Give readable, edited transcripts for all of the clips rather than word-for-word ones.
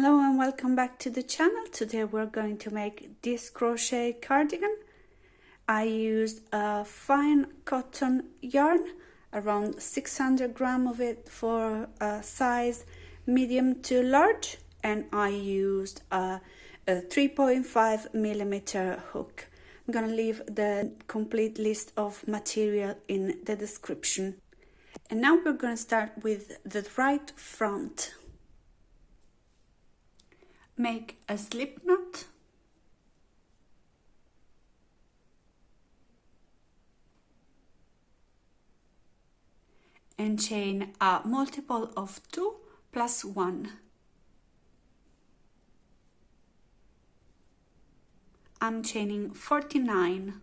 Hello and welcome back to the channel. Today we're going to make this crochet cardigan. I used a fine cotton yarn, around 600 grams of it for a size medium to large, and I used a 3.5 millimeter hook. I'm gonna leave the complete list of material in the description. And now we're gonna start with the right front. Make a slip knot, and chain a multiple of 2 plus 1. I'm chaining 49.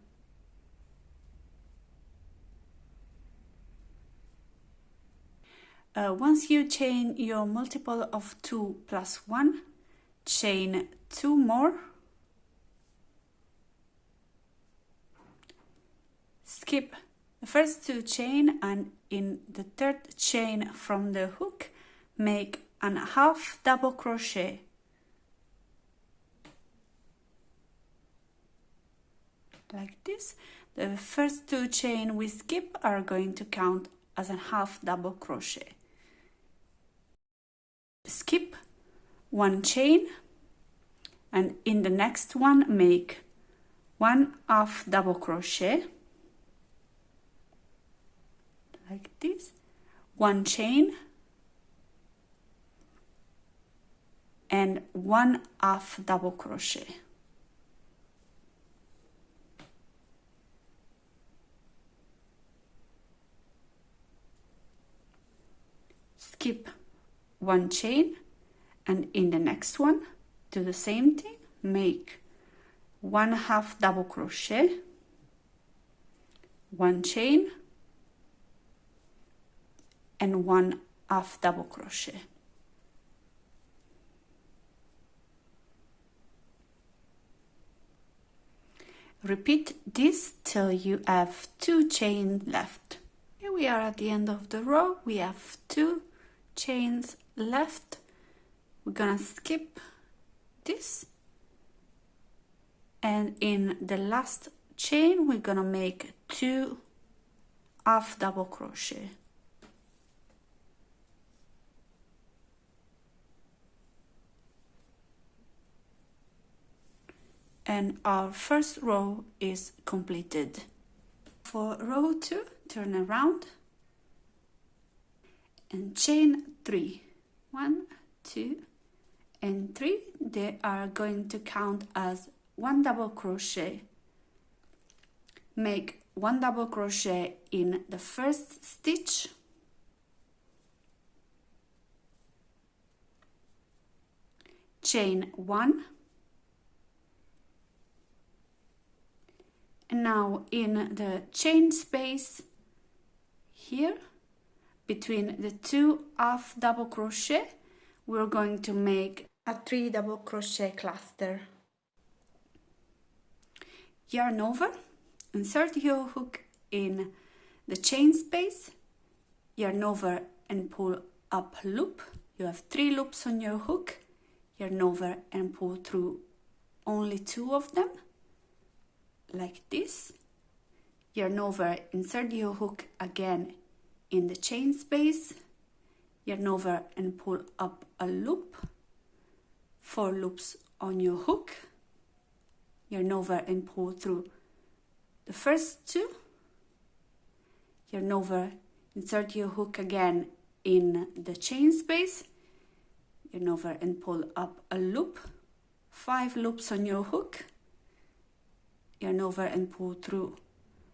Once you chain your multiple of 2 plus 1, chain 2 more, skip the first 2 chain, and in the third chain from the hook make a half double crochet. Like this. The first 2 chain we skip are going to count as a half double crochet. Skip 1 chain, and in the next one make 1 half double crochet, like this, 1 chain, and 1 half double crochet. Skip 1 chain, and in the next one do the same thing, make 1 half double crochet, 1 chain, and 1 half double crochet. Repeat this till you have 2 chains left. Here we are at the end of the row. We have 2 chains left. We're gonna skip this, and in the last chain we're gonna make 2 half double crochet. And our first row is completed. For row 2, turn around and chain 3. 1, 2, and 3. They are going to count as 1 double crochet. Make 1 double crochet in the first stitch, chain 1, and now in the chain space here between the 2 half double crochet we're going to make a 3 double crochet cluster. Yarn over, insert your hook in the chain space, yarn over and pull up loop. You have 3 loops on your hook, yarn over and pull through only 2 of them, like this. Yarn over, insert your hook again in the chain space, yarn over and pull up a loop, 4 loops on your hook, yarn over and pull through the first 2, yarn over, insert your hook again in the chain space, yarn over and pull up a loop, 5 loops on your hook, yarn over and pull through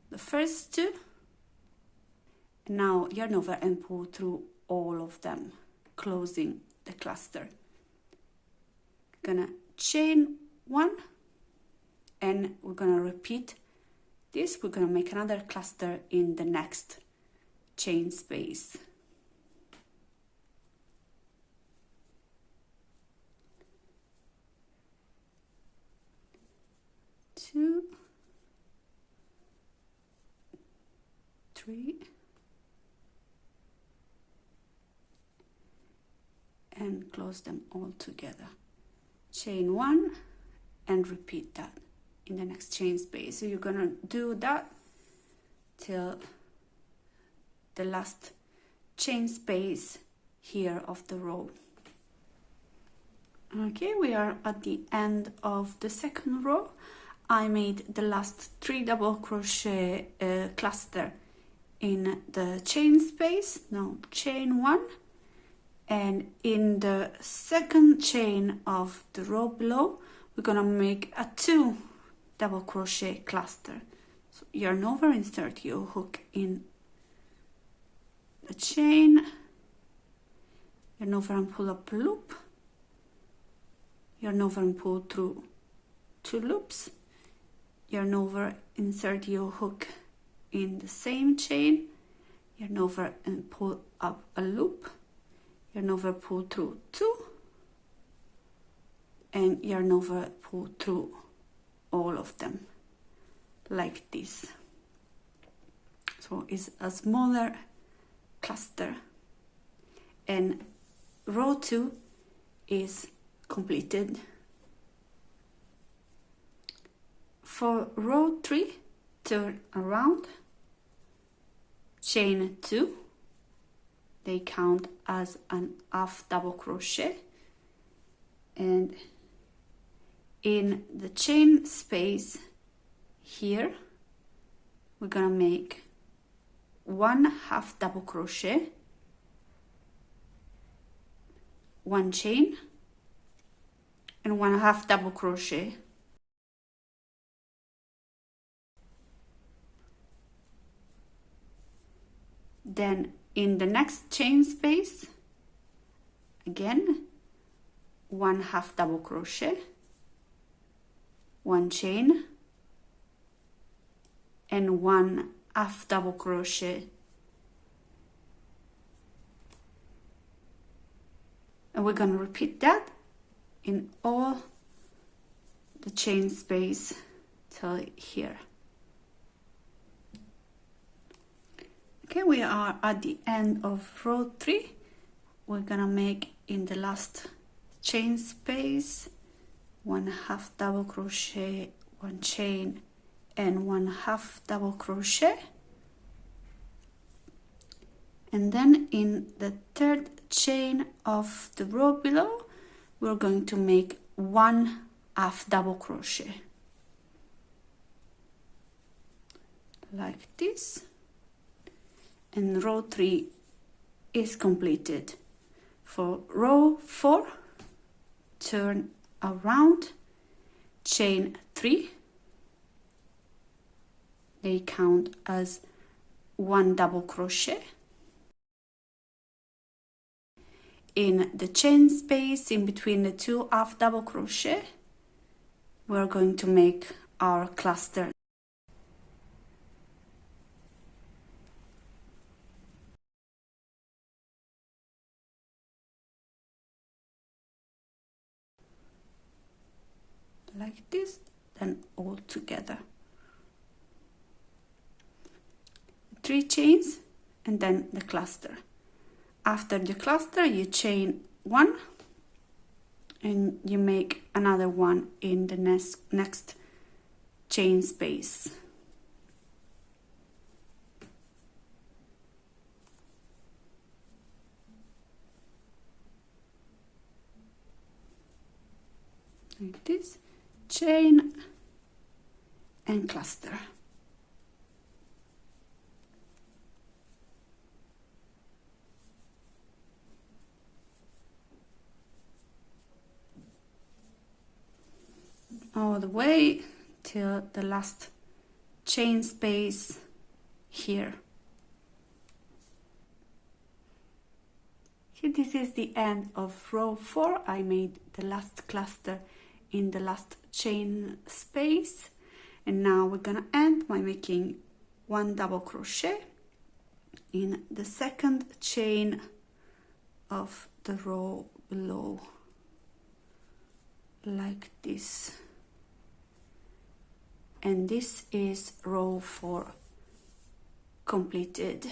the first 2, and now yarn over and pull through all of them, closing the cluster. Gonna chain 1, and we're gonna repeat this. We're gonna make another cluster in the next chain space. Two, 3, and close them all together. Chain 1 and repeat that in the next chain space. So you're gonna do that till the last chain space here of the row. Okay, we are at the end of the second row. I made the last 3 double crochet cluster in the chain space. Now chain 1, and in the second chain of the row below we're gonna make a 2 double crochet cluster. So yarn over, insert your hook in the chain, yarn over and pull up a loop, yarn over and pull through 2 loops, yarn over, insert your hook in the same chain, yarn over and pull up a loop, yarn over, pull through 2, and yarn over, pull through all of them like this. So it's a smaller cluster, and row 2 is completed. For row 3, turn around, chain 2, they count as an half double crochet, and in the chain space here we're gonna make 1 half double crochet, 1 chain, and 1 half double crochet. Then in the next chain space, again 1 half double crochet, 1 chain, and 1 half double crochet. And we're going to repeat that in all the chain space till here. Okay, we are at the end of row 3. We're gonna make in the last chain space 1 half double crochet, 1 chain, and 1 half double crochet. And then in the third chain of the row below we're going to make 1 half double crochet like this, and row 3 is completed. For row 4, turn around, chain 3, they count as 1 double crochet. In the chain space in between the 2 half double crochet we're going to make our cluster. Like this, then all together. 3 chains and then the cluster. After the cluster you chain 1 and you make another one in the next chain space. Like this, chain and cluster. All the way till the last chain space here. Okay, this is the end of row 4. I made the last cluster in the last chain space, and now we're gonna end by making 1 double crochet in the second chain of the row below like this. And this is row 4 completed.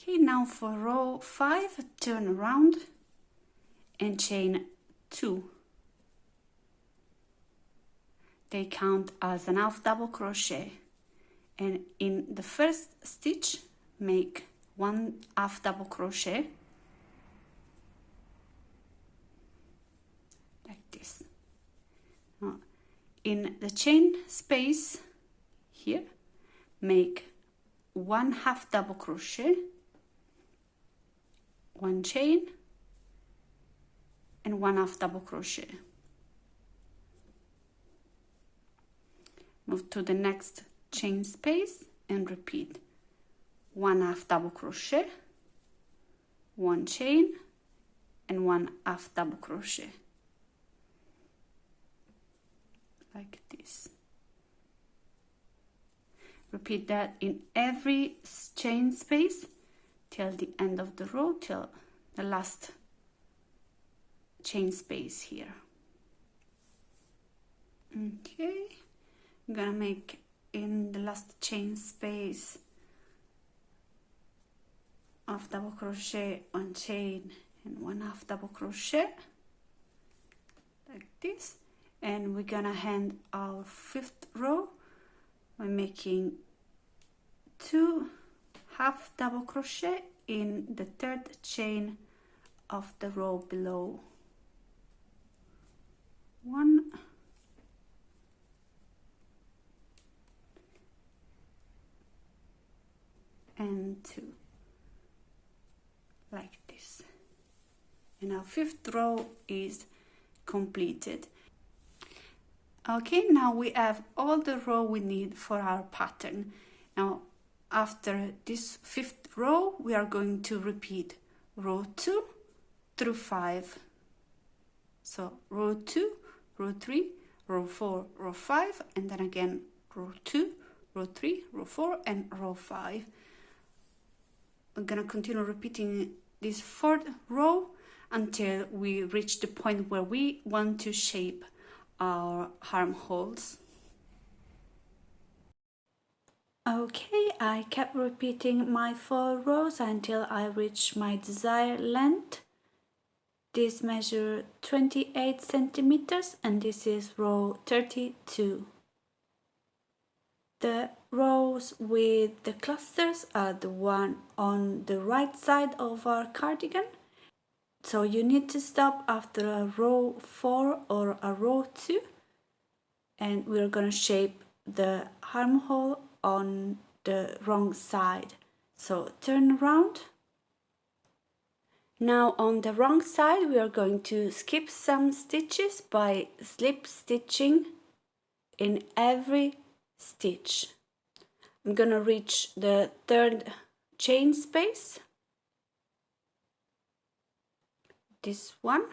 Okay, now for row 5, turn around, and chain 2. They count as an half double crochet, and in the first stitch make 1 half double crochet like this. Now, in the chain space here, make 1 half double crochet, 1 chain, and 1 half double crochet. Move to the next chain space and repeat 1 half double crochet, 1 chain, and 1 half double crochet like this. Repeat that in every chain space till the end of the row, till the last chain space here. Okay, I'm gonna make in the last chain space half double crochet, 1 chain, and 1 half double crochet like this, and we're gonna end our 5th row by making 2 half double crochet in the 3rd chain of the row below. 1 and 2 like this, and our 5th row is completed. Okay, now we have all the row we need for our pattern. Now after this 5th row we are going to repeat row 2 through 5. So row 2, row 3, row 4, row 5, and then again row 2, row 3, row 4, and row 5. We're gonna continue repeating this 4th row until we reach the point where we want to shape our armholes. Okay, I kept repeating my 4 rows until I reached my desired length. This measures 28 centimeters and this is row 32. The rows with the clusters are the one on the right side of our cardigan. So you need to stop after a row 4 or a row 2, and we're gonna shape the armhole on the wrong side. So turn around. Now on the wrong side we are going to skip some stitches by slip stitching in every stitch. I'm gonna reach the 3rd chain space, this one.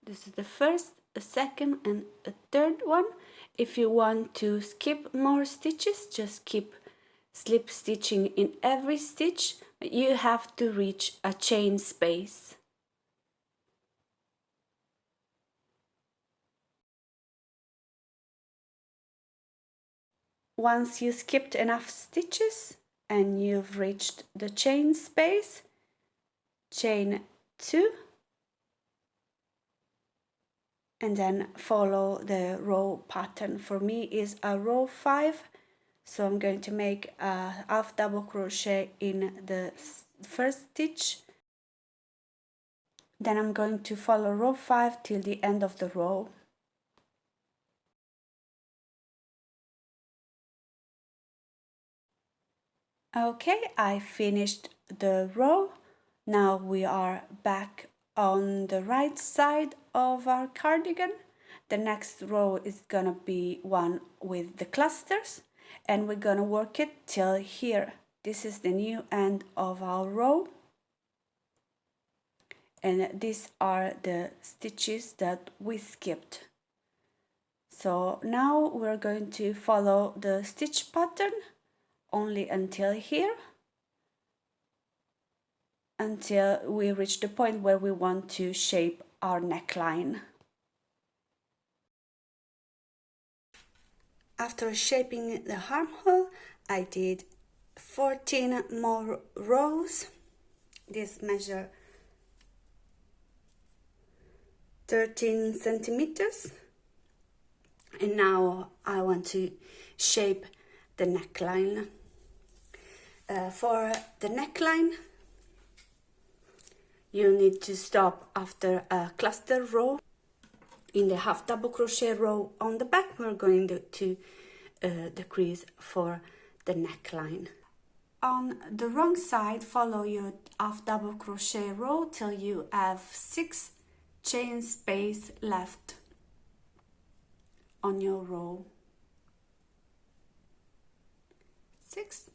This is the 1st, a 2nd, and a 3rd one. If you want to skip more stitches, just keep slip stitching in every stitch. You have to reach a chain space. Once you skipped enough stitches and you've reached the chain space, chain 2, and then follow the row pattern. For me is a row 5, so I'm going to make a half double crochet in the 1st stitch, then I'm going to follow row 5 till the end of the row. Okay, I finished the row. Now we are back on the right side of our cardigan. The next row is gonna be one with the clusters, and we're gonna work it till here. This is the new end of our row, and these are the stitches that we skipped. So now we're going to follow the stitch pattern only until here, until we reach the point where we want to shape our neckline. After shaping the armhole, I did 14 more rows. This measure 13 centimeters. And now I want to shape the neckline. For the neckline, you need to stop after a cluster row. In the half double crochet row on the back, we're going to decrease for the neckline. On the wrong side, follow your half double crochet row till you have 6 chain space left on your row. 6.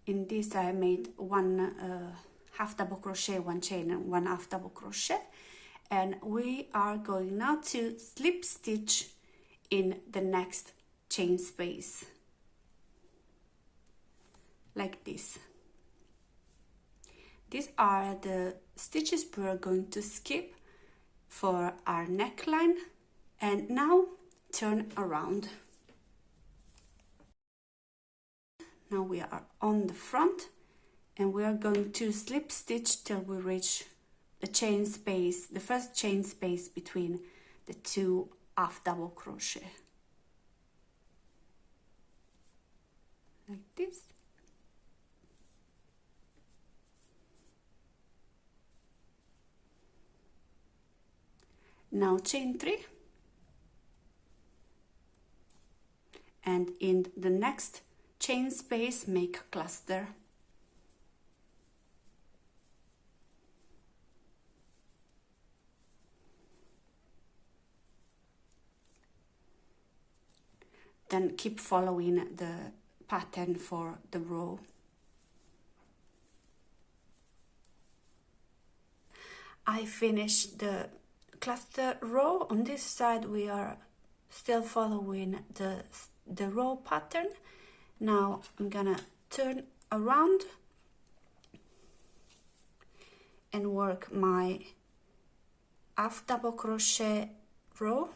In this I made one half double crochet, one chain and one half double crochet, and we are going now to slip stitch in the next chain space like this. These are the stitches we're going to skip for our neckline. And now turn around. Now we are on the front and we are going to slip stitch till we reach the chain space, the first chain space between the 2 half double crochet. Like this. Now chain 3. And in the next chain space, make a cluster. Then keep following the pattern for the row. I finished the cluster row. On this side we are still following the row pattern. Now I'm gonna turn around and work my half double crochet row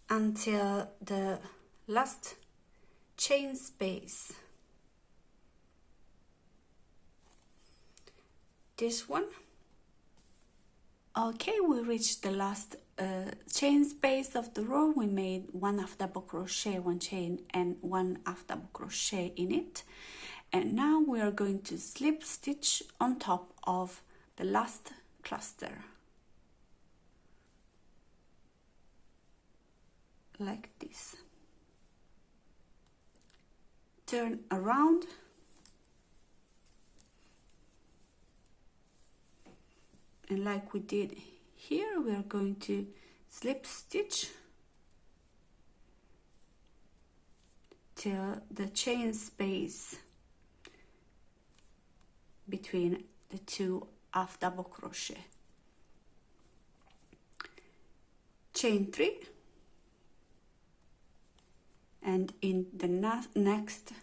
until the last chain space. This one. Okay, we reached the last chain space of the row. We made one half double crochet, one chain and one half double crochet in it, and now we are going to slip stitch on top of the last cluster like this. Turn around and like we did here, we are going to slip stitch till the chain space between the 2 half double crochet. Chain 3, and in the next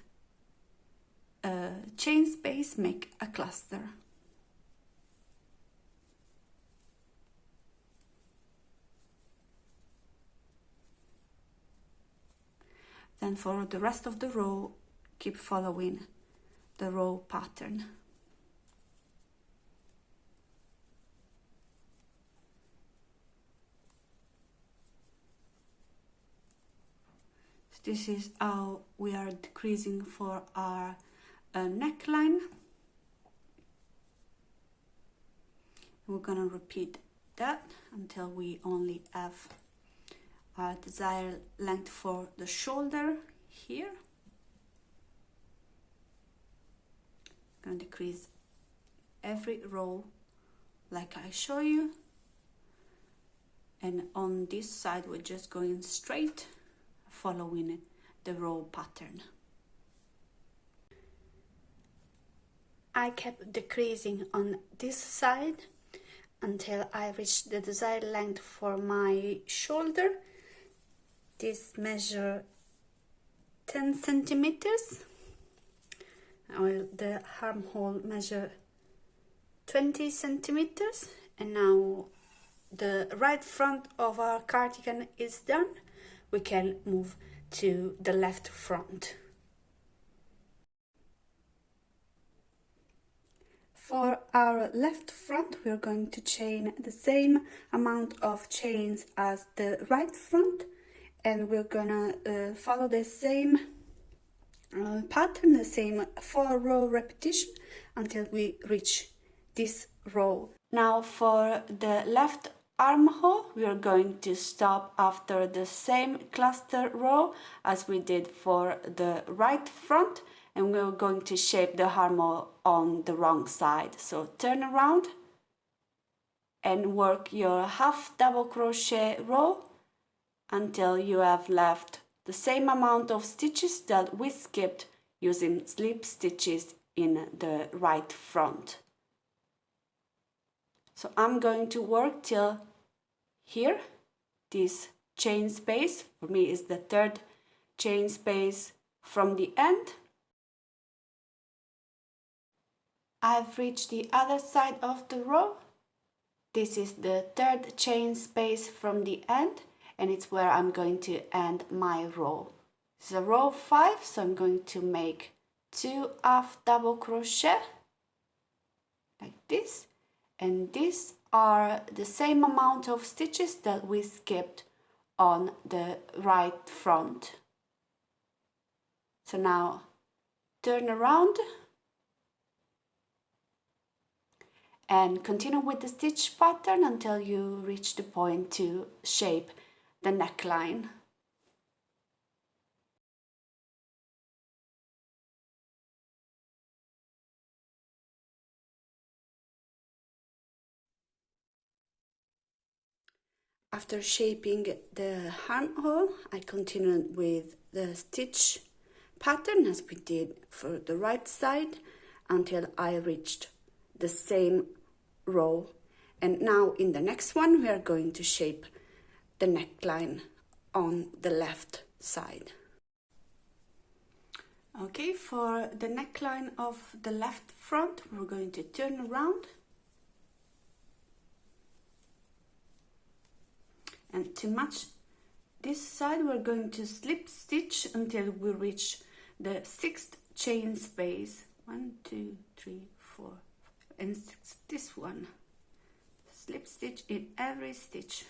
chain space make a cluster. Then for the rest of the row, keep following the row pattern. So this is how we are decreasing for our neckline. We're gonna repeat that until we only have our desired length for the shoulder here. Gonna decrease every row like I show you, and on this side we're just going straight, following the row pattern. I kept decreasing on this side until I reached the desired length for my shoulder. This measure 10 centimeters. The armhole measure 20 centimeters, and now the right front of our cardigan is done. We can move to the left front. For our left front, we're going to chain the same amount of chains as the right front, and we're gonna follow the same pattern, the same 4-row repetition until we reach this row. Now for the left armhole, we are going to stop after the same cluster row as we did for the right front, and we're going to shape the armhole on the wrong side. So turn around and work your half double crochet row until you have left the same amount of stitches that we skipped using slip stitches in the right front. So I'm going to work till here. This chain space for me is the third chain space from the end. I've reached the other side of the row. This is the third chain space from the end, and it's where I'm going to end my row. This is a row 5, so I'm going to make 2 half double crochet like this, and these are the same amount of stitches that we skipped on the right front. So now turn around and continue with the stitch pattern until you reach the point to shape the neckline. After shaping the armhole, I continued with the stitch pattern as we did for the right side until I reached the same row. And now in the next one we are going to shape the neckline on the left side. Okay, for the neckline of the left front, we're going to turn around. And to match this side, we're going to slip stitch until we reach the 6th chain space. 1, 2, 3, 4, and 6. This one. Slip stitch in every stitch.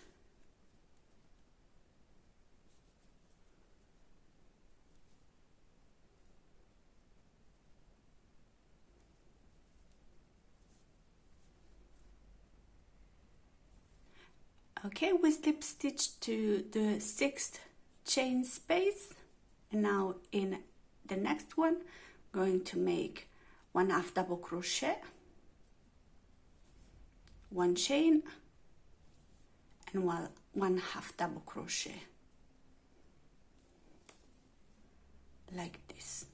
Okay, we slip stitch to the 6th chain space, and now in the next one I'm going to make 1 half double crochet, 1 chain, and 1 half double crochet like this.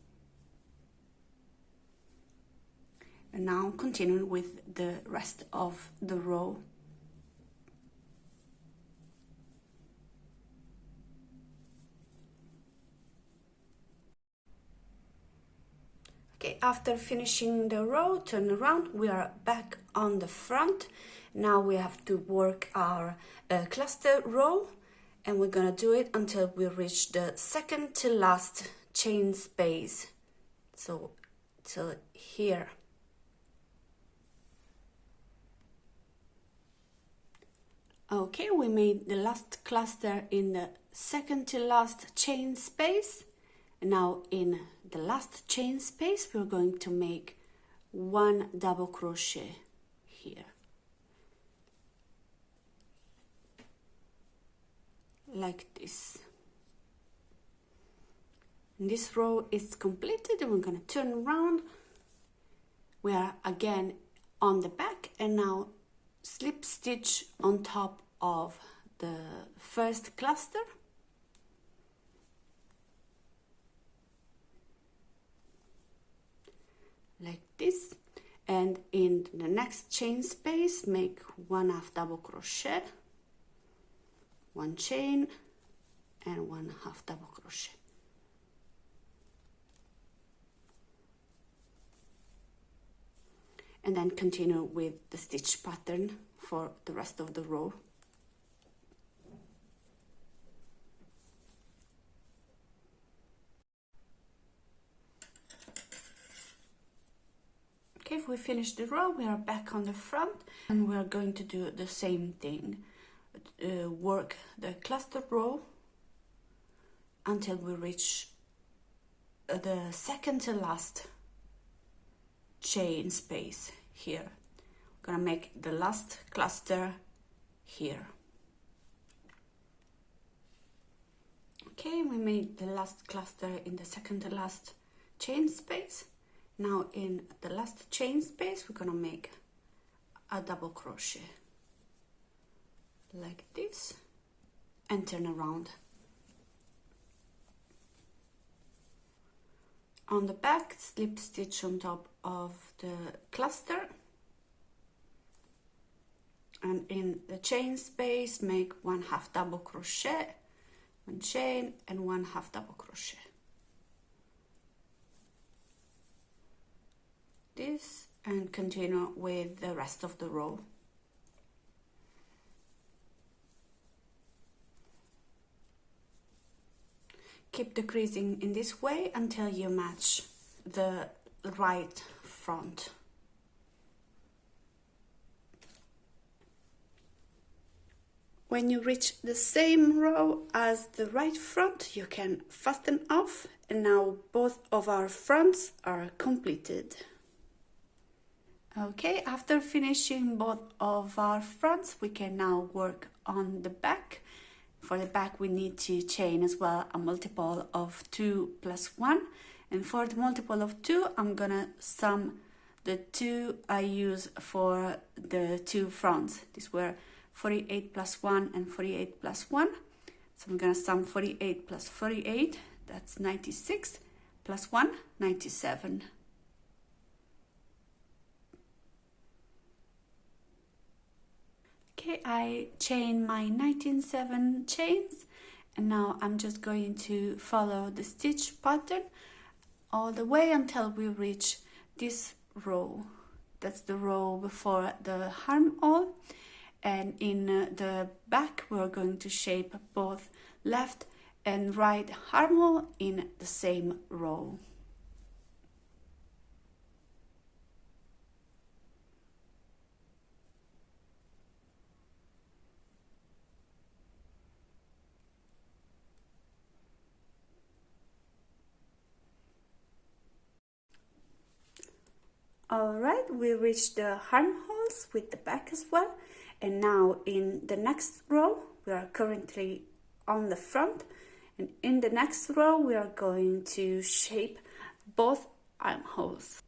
And now continue with the rest of the row. Okay, after finishing the row, turn around, we are back on the front. Now we have to work our cluster row, and we're gonna do it until we reach the second to last chain space. So till here. Okay, we made the last cluster in the second to last chain space. Now in the last chain space we're going to make 1 double crochet here like this. And this row is completed, and we're going to turn around. We are again on the back, and now slip stitch on top of the first cluster. Like this, and in the next chain space make 1 half double crochet, 1 chain, and 1 half double crochet. And then continue with the stitch pattern for the rest of the row. Okay, we finished the row, we are back on the front and we are going to do the same thing. Work the cluster row until we reach the second to last chain space here. We're gonna make the last cluster here. Okay, we made the last cluster in the second to last chain space. Now in the last chain space we're gonna make a double crochet like this and turn around. On the back, slip stitch on top of the cluster, and in the chain space make 1/2 double crochet, 1 chain and 1/2 double crochet. This, and continue with the rest of the row. Keep decreasing in this way until you match the right front. When you reach the same row as the right front, you can fasten off, and now both of our fronts are completed. Okay, after finishing both of our fronts, we can now work on the back. For the back we need to chain as well a multiple of 2 plus 1, and for the multiple of 2 I'm gonna sum the 2 I use for the 2 fronts. These were 48 plus 1 and 48 plus 1, so I'm gonna sum 48 plus 48, that's 96, plus 1, 97. Okay, I chain my 97 chains, and now I'm just going to follow the stitch pattern all the way until we reach this row. That's the row before the armhole, and in the back we're going to shape both left and right armhole in the same row. Alright, we reached the armholes with the back as well, and now in the next row, we are currently on the front, and in the next row we are going to shape both armholes.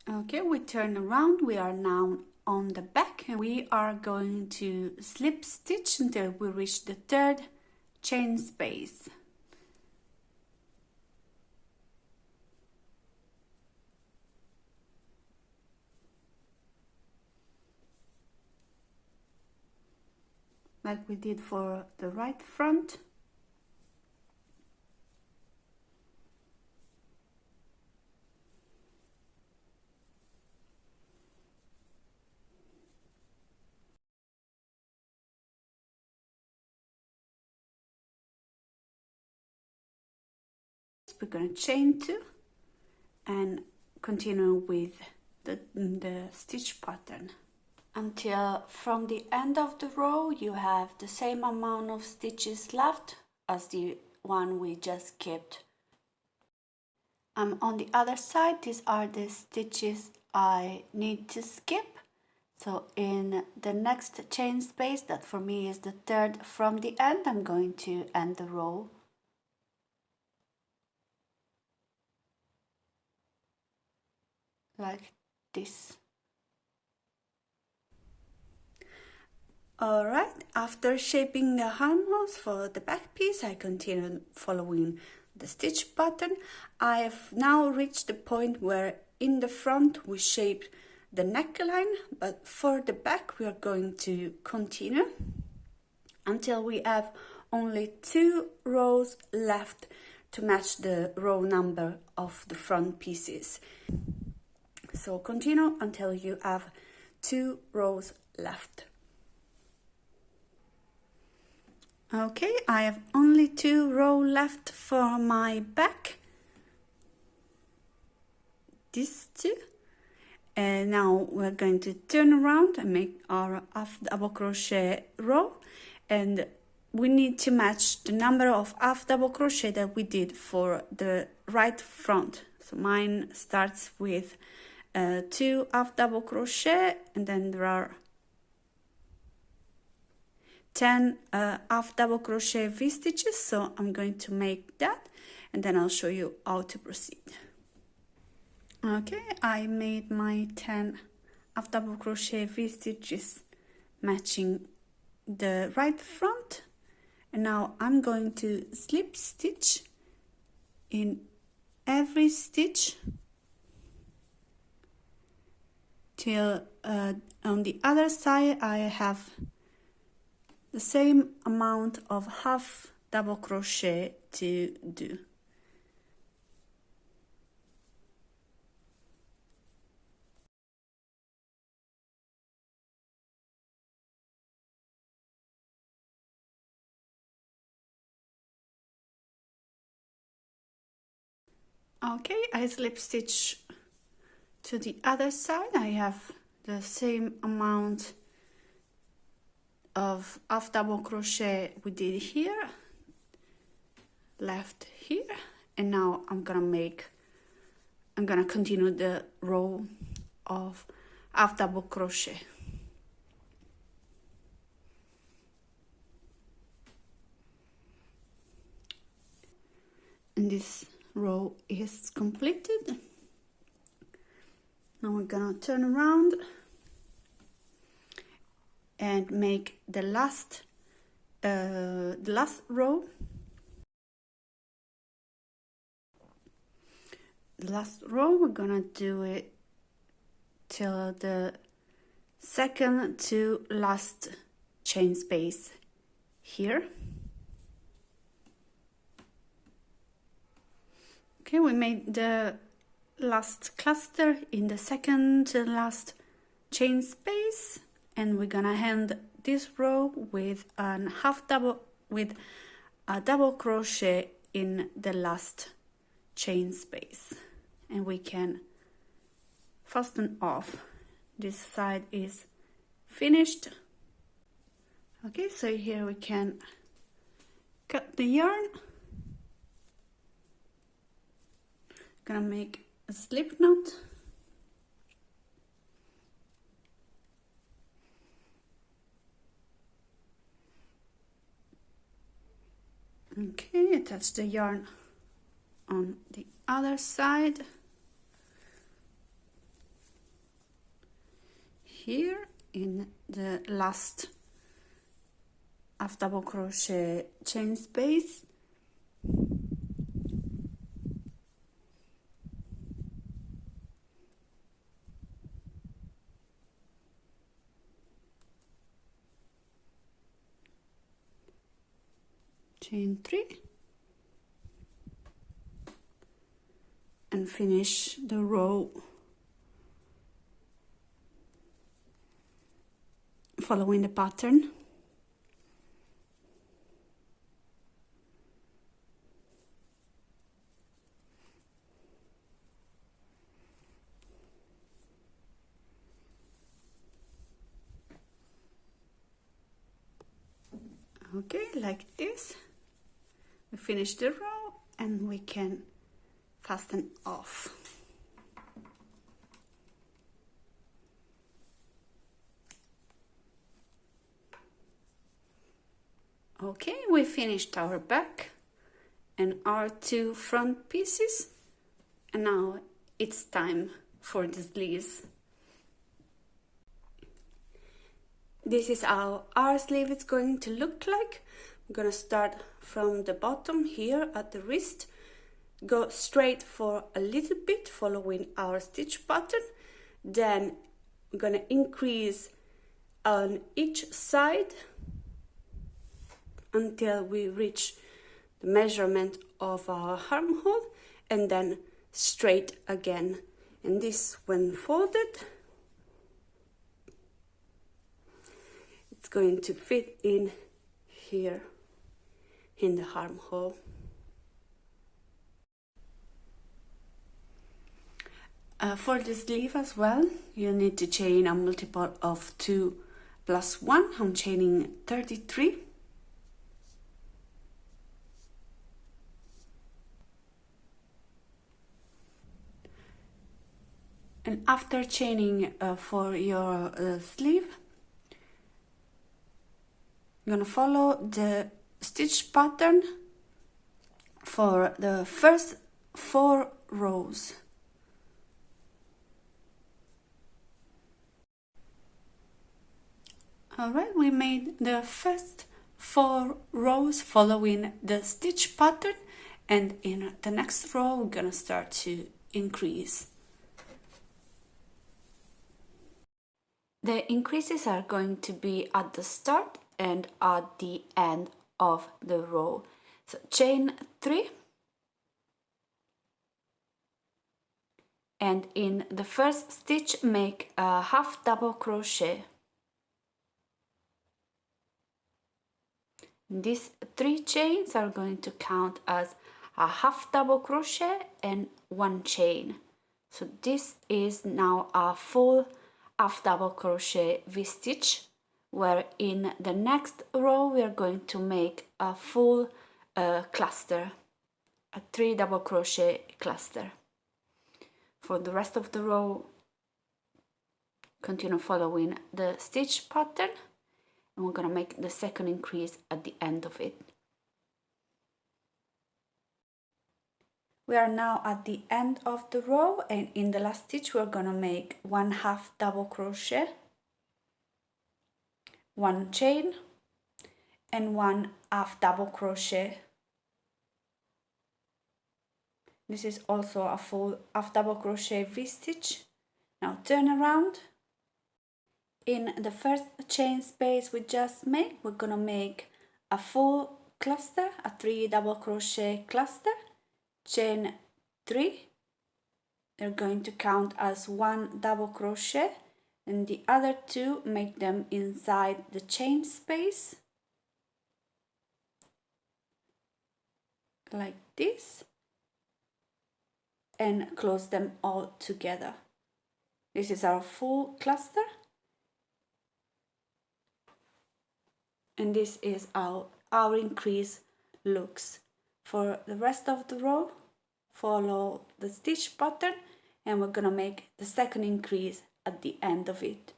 Okay, we turn around, we are now on the back, and we are going to slip stitch until we reach the third chain space. Like we did for the right front. We're going to chain 2 and continue with the stitch pattern until from the end of the row you have the same amount of stitches left as the one we just kept. On the other side, these are the stitches I need to skip. So in the next chain space, that for me is the third from the end, I'm going to end the row. Like this. Alright, after shaping the armholes for the back piece, I continued following the stitch pattern. I've now reached the point where in the front we shape the neckline, but for the back we are going to continue until we have only 2 rows left to match the row number of the front pieces. So continue until you have 2 rows left. Okay, I have only 2 rows left for my back. these two. And now we're going to turn around and make our half double crochet row, and we need to match the number of half double crochet that we did for the right front. So mine starts with 2 half double crochet, and then there are 10 half double crochet V stitches, so I'm going to make that and then I'll show you how to proceed. Okay, I made my 10 half double crochet V stitches matching the right front, and now I'm going to slip stitch in every stitch till on the other side I have the same amount of half double crochet to do. Okay, I slip stitch to the other side. I have the same amount of half double crochet we did here, left here, and now I'm gonna continue the row of half double crochet. And this row is completed. Now we're gonna turn around and make the last row. The last row, we're gonna do it till the second to last chain space here. Okay, we made the last cluster in the second to last chain space, and we're gonna end this row with a double crochet in the last chain space, and we can fasten off. This side is finished. Okay, so here we can cut the yarn. Gonna make a slip knot. Okay, attach the yarn on the other side. Here in the last half double crochet chain space. Chain 3 and finish the row following the pattern. Okay, like this. We finish the row and we can fasten off. Okay, we finished our back and our 2 front pieces, and now it's time for the sleeves. This is how our sleeve is going to look like. I'm gonna start from the bottom here at the wrist, go straight for a little bit following our stitch pattern, then I'm gonna increase on each side until we reach the measurement of our armhole, and then straight again. And this, when folded, it's going to fit in here in the armhole. For the sleeve as well, you need to chain a multiple of 2 plus 1. I'm chaining 33. And after chaining for your sleeve, you're gonna follow the stitch pattern for the first 4 rows. Alright, we made the first 4 rows following the stitch pattern, and in the next row we're gonna start to increase. The increases are going to be at the start and at the end of the row. So chain 3, and in the first stitch make a half double crochet. These 3 chains are going to count as a half double crochet and 1 chain. So this is now a full half double crochet V-stitch, where in the next row we are going to make a full cluster, a 3 double crochet cluster. For the rest of the row, continue following the stitch pattern, and we're gonna make the second increase at the end of it. We are now at the end of the row, and in the last stitch we're gonna make 1 half double crochet, 1 chain, and 1 half double crochet. This is also a full half double crochet V-stitch. Now turn around. In the first chain space we just made, we're gonna make a full cluster, a 3 double crochet cluster, chain 3. They're going to count as 1 double crochet, and the other 2 make them inside the chain space, like this, and close them all together. This is our full cluster, and this is how our increase looks. For the rest of the row, follow the stitch pattern, and we're gonna make the second increase at the end of it.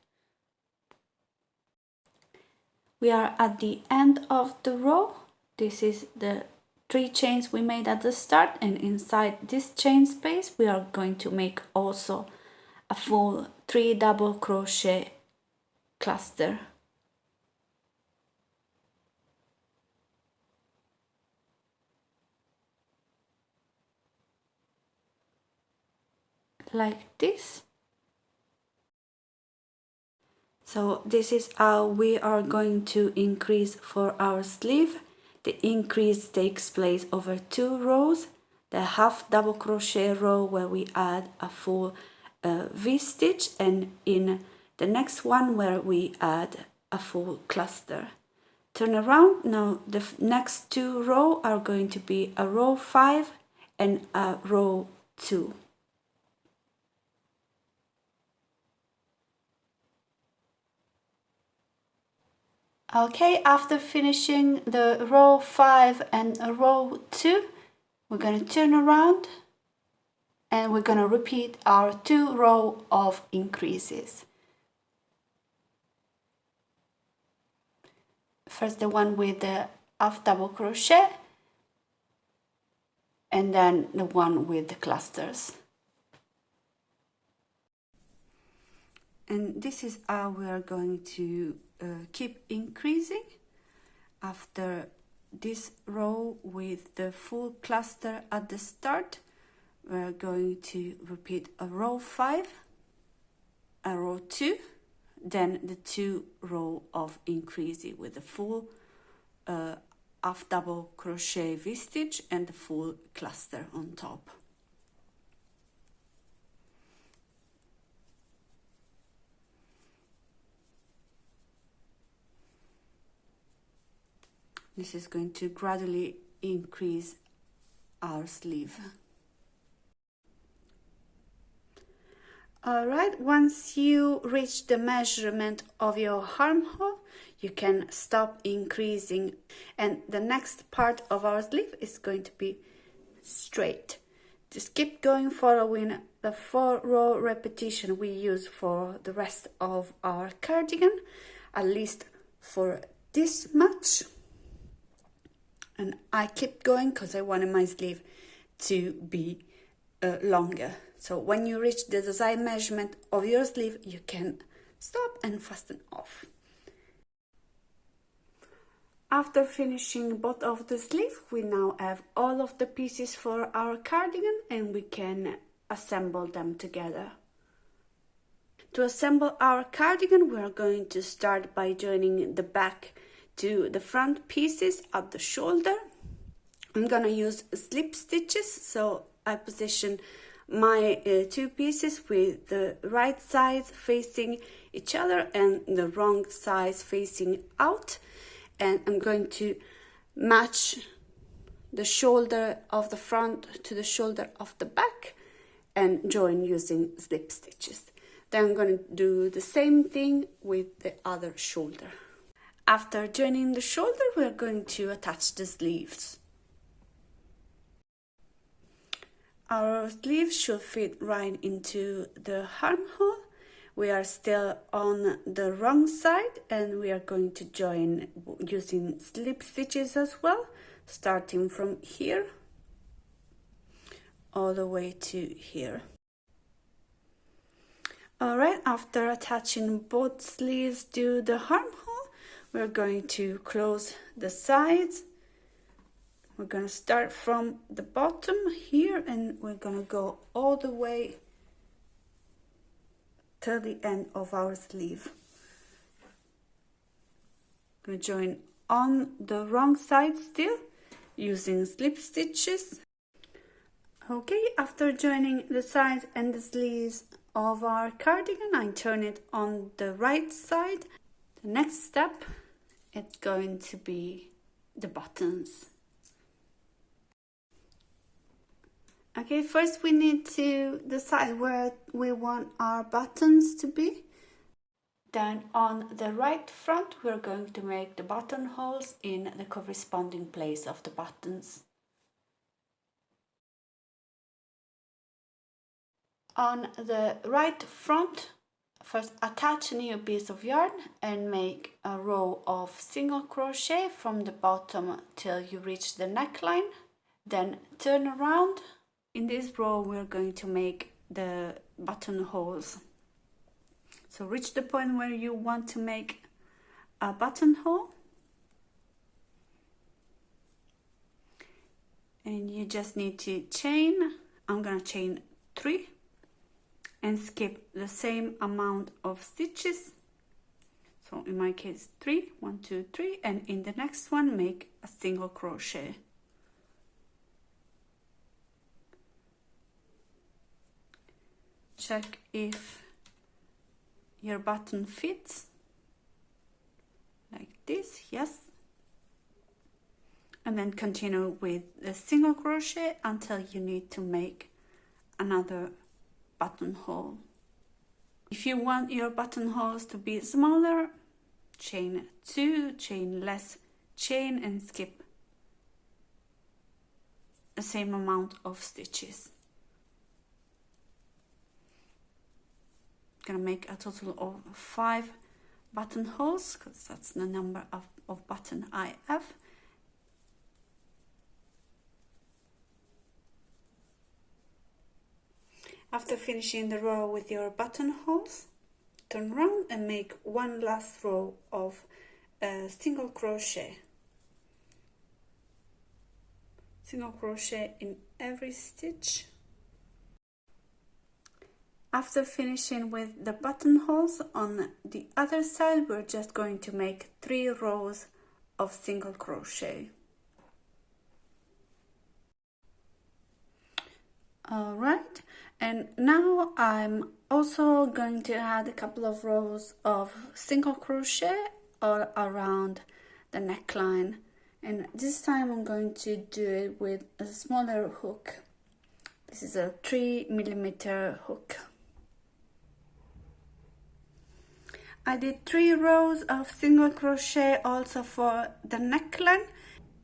We are at the end of the row. This is the 3 chains we made at the start, and inside this chain space we are going to make also a full 3 double crochet cluster. Like this. So this is how we are going to increase for our sleeve. The increase takes place over 2 rows. The half double crochet row where we add a full V-stitch, and in the next one where we add a full cluster. Turn around. Now the next 2 rows are going to be a row 5 and a row 2. Okay, after finishing the row 5 and row 2, we're going to turn around and we're going to repeat our 2 rows of increases. First the one with the half double crochet, and then the one with the clusters. And this is how we are going to keep increasing. After this row with the full cluster at the start, we're going to repeat a row 5, a row 2, then the 2 rows of increasing with the full half double crochet V-stitch and the full cluster on top. This is going to gradually increase our sleeve. Alright, once you reach the measurement of your armhole, you can stop increasing, and the next part of our sleeve is going to be straight. Just keep going, following the 4-row repetition we use for the rest of our cardigan, at least for this much. And I keep going because I wanted my sleeve to be longer. So when you reach the desired measurement of your sleeve, you can stop and fasten off. After finishing both of the sleeve, we now have all of the pieces for our cardigan and we can assemble them together. To assemble our cardigan, we are going to start by joining the back to the front pieces at the shoulder. I'm gonna use slip stitches, so I position my 2 pieces with the right sides facing each other and the wrong sides facing out, and I'm going to match the shoulder of the front to the shoulder of the back and join using slip stitches. Then I'm going to do the same thing with the other shoulder. After joining the shoulder, we're going to attach the sleeves. Our sleeves should fit right into the armhole. We are still on the wrong side and we are going to join using slip stitches as well, starting from here all the way to here. Alright, after attaching both sleeves to the armhole, we're going to close the sides. We're going to start from the bottom here and we're going to go all the way till the end of our sleeve. I'm going to join on the wrong side still using slip stitches. Okay, after joining the sides and the sleeves of our cardigan, I turn it on the right side. The next step is going to be the buttons. Okay, first we need to decide where we want our buttons to be. Then on the right front, we're going to make the buttonholes in the corresponding place of the buttons. On the right front, first attach a new piece of yarn and make a row of single crochet from the bottom till you reach the neckline. Then turn around. In this row, we're going to make the buttonholes. So reach the point where you want to make a buttonhole. And you just need to chain. I'm gonna chain 3 and skip the same amount of stitches. So in my case, 3, 1, 2, 3, and in the next one, make a single crochet. Check if your button fits like this, yes, and then continue with the single crochet until you need to make another buttonhole. If you want your buttonholes to be smaller, chain 2, chain less, chain and skip the same amount of stitches. Gonna make a total of 5 buttonholes because that's the number of button I have. After finishing the row with your buttonholes, turn around and make one last row of single crochet. Single crochet in every stitch. After finishing with the buttonholes on the other side, we're just going to make 3 rows of single crochet. Alright, and now I'm also going to add a couple of rows of single crochet all around the neckline, and this time I'm going to do it with a smaller hook. This is a 3mm hook. I did 3 rows of single crochet also for the neckline.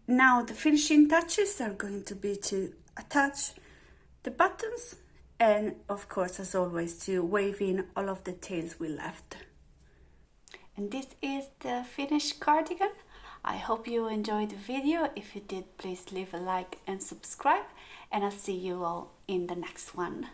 Now the finishing touches are going to be to attach the buttons and of course, as always, to weave in all of the tails we left. And this is the finished cardigan. I hope you enjoyed the video. If you did, please leave a like and subscribe, and I'll see you all in the next one.